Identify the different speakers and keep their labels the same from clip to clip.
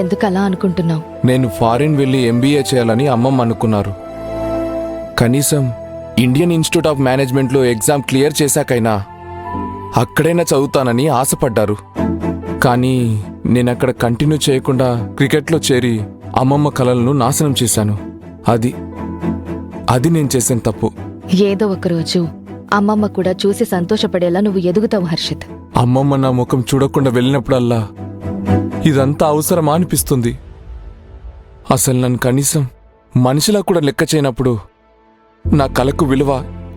Speaker 1: ఎందుకలా అనుకుంటున్నావు?
Speaker 2: నేను ఫారిన్ వెళ్ళి MBA చేయాలని అమ్మమ్మ అనుకున్నారు. కనీసం ఇండియన్ ఇన్స్టిట్యూట్ ఆఫ్ మేనేజ్మెంట్లో ఎగ్జామ్ క్లియర్ చేశాకైనా అక్కడైనా చదువుతానని ఆశపడ్డారు. కానీ నేనక్కడ కంటిన్యూ చేయకుండా క్రికెట్లో చేరి అమ్మమ్మ కలలను నాశనం చేశాను. అది నేను చేసిన తప్పు.
Speaker 1: ఏదో ఒకరోజు అమ్మమ్మ కూడా చూసి సంతోషపడేలా నువ్వు ఎదుగుతావు హర్షిత్.
Speaker 2: అమ్మమ్మ నా ముఖం చూడకుండా వెళ్ళినప్పుడల్లా ఇదంతా అవసరమా అనిపిస్తుంది. అసలు నన్ను కనీసం మనిషిలా కూడా లెక్క చేయనప్పుడు నా కలకు విలువ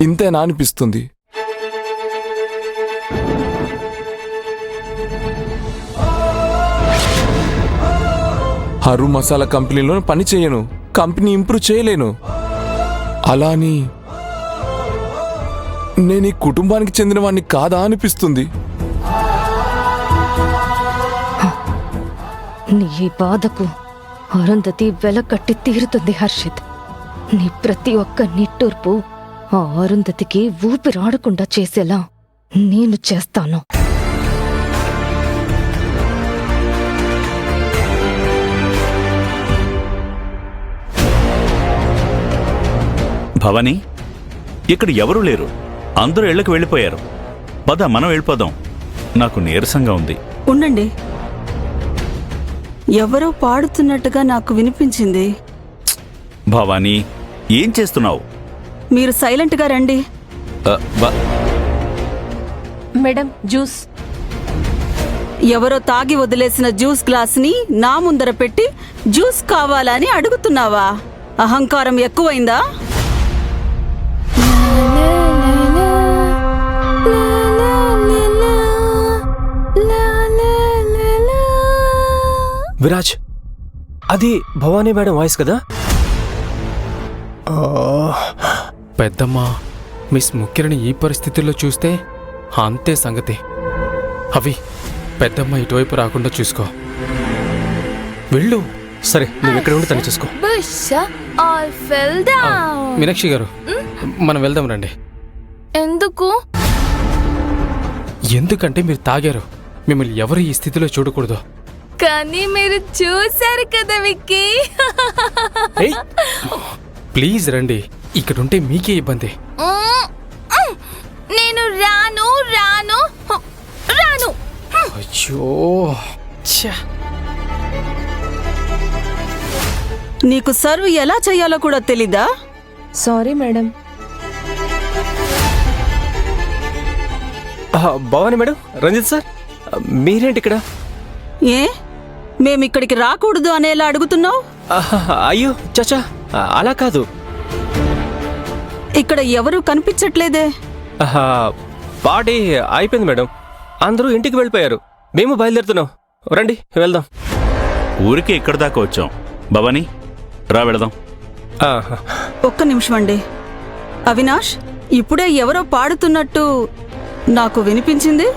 Speaker 2: ఇంతేనా అనిపిస్తుంది. హరు మసాలా కంపెనీలో పని చేయను, కంపెనీ ఇంప్రూవ్ చేయలేను. అలా అని నేను ఈ కుటుంబానికి చెందినవాణ్ణి కాదా అనిపిస్తుంది.
Speaker 1: నీ బాధకు అరుంధతి వెలకట్టి తీరుతుంది హర్షిత్. నీ ప్రతి ఒక్క నిట్టూర్పు ఆ అరుంధతికి ఊపిరాడకుండా చేసేలా నేను చేస్తాను.
Speaker 3: భవానీ, ఇక్కడ ఎవరూ లేరు, అందరూ ఇళ్లకు వెళ్ళిపోయారు. పద, మనం వెళ్ళిపోదాం. నాకు నీరసంగా ఉంది.
Speaker 4: ఉండండి, ఎవరో పాడుతున్నట్టుగా నాకు వినిపించింది.
Speaker 3: భవానీ, ఏం చేస్తున్నావు?
Speaker 4: మీరు సైలెంట్గా రండి.
Speaker 5: Madam, juice.
Speaker 4: ఎవరో తాగి వదిలేసిన జ్యూస్ గ్లాస్ని నా ముందర పెట్టి జ్యూస్ కావాలని అడుగుతున్నావా? అహంకారం ఎక్కువైందా?
Speaker 6: విరాజ్, అది భవానీ మేడం వాయిస్ కదా?
Speaker 7: పెద్దమ్మ, మిస్ ముఖ్యని ఈ పరిస్థితుల్లో చూస్తే అంతే సంగతి. అవి పెద్దమ్మ ఇటువైపు రాకుండా చూసుకో. వెళ్ళు.
Speaker 6: సరే, నువ్వు ఇక్కడ ఉండి తను చూసుకో.
Speaker 7: మీనాక్షి గారు, మనం వెళ్దాం రండి.
Speaker 5: ఎందుకు?
Speaker 7: ఎందుకంటే మీరు తాగారు. మిమ్మల్ని ఎవరు ఈ స్థితిలో చూడకూడదు.
Speaker 5: కానీ మీరు చూశారు కదా విక్కీ.
Speaker 7: ప్లీజ్ రండి, ఇక్కడుంటే మీకే ఇబ్బంది.
Speaker 5: నేను రాను రాను రాను.
Speaker 7: అయ్యో,
Speaker 4: నీకు సర్వ్ ఎలా చేయాలో కూడా తెలీదా?
Speaker 5: Sorry madam.
Speaker 6: Bhavani madam, Ranjith sir, మీరేంటి ఇక్కడ?
Speaker 4: ఏ, మేమిక్కడికి రాకూడదు అనేలా అడుగుతున్నావు?
Speaker 6: అయ్యో చచా, అలా కాదు.
Speaker 4: ఇక్కడ ఎవరూ కనిపించట్లేదే.
Speaker 6: పార్టీ అయిపోయింది మేడం, అందరూ ఇంటికి వెళ్ళిపోయారు. మేము బయలుదేరుతున్నాం. రండి వెళ్దాం.
Speaker 3: ఊరికే ఇక్కడ దాకా వచ్చాం. భవానీ, రా వెళదాం.
Speaker 4: ఒక్క నిమిషం అండి. అవినాష్, ఇప్పుడే ఎవరో పాడుతున్నట్టు నాకు వినిపించింది.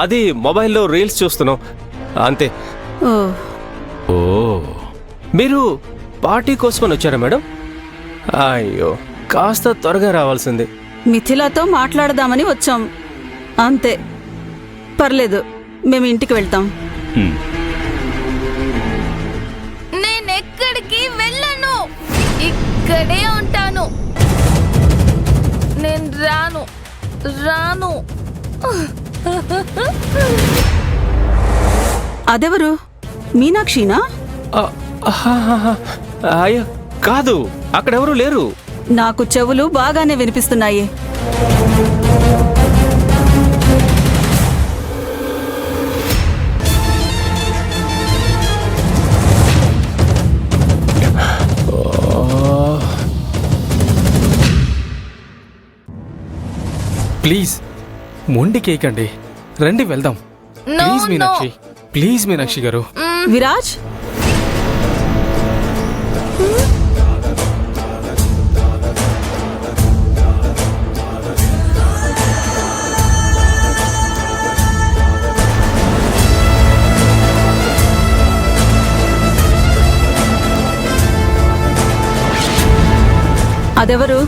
Speaker 6: అది మొబైల్లో రీల్స్ చూస్తున్నాం అంతే.
Speaker 3: ఓ,
Speaker 6: మీరు పార్టీ కోసమని వచ్చారా మేడం? అయ్యో, కాస్త త్వరగా రావాల్సింది.
Speaker 4: మిథిలాతో మాట్లాడదామని వచ్చాం అంతే. పర్లేదు, మేము ఇంటికి వెళ్తాం.
Speaker 5: నేనెక్కడికి వెళ్ళను, ఇక్కడే ఉంటాను. నేను రాను రాను.
Speaker 4: అదెవరు? మీనాక్షినా?
Speaker 6: అయ్యో కాదు, అక్కడెవరూ లేరు.
Speaker 4: నాకు చెవులు బాగానే వినిపిస్తున్నాయి.
Speaker 7: ప్లీజ్ మొండి కేకండి, రండి వెళ్దాం. ప్లీజ్ మీనాక్షి, ప్లీజ్ మీనాక్షి గారు.
Speaker 4: విరాజ్, అదెవరు?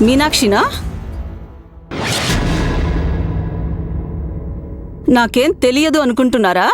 Speaker 4: మీనాక్షినా? నాకేం తెలియదు అనుకుంటున్నారా?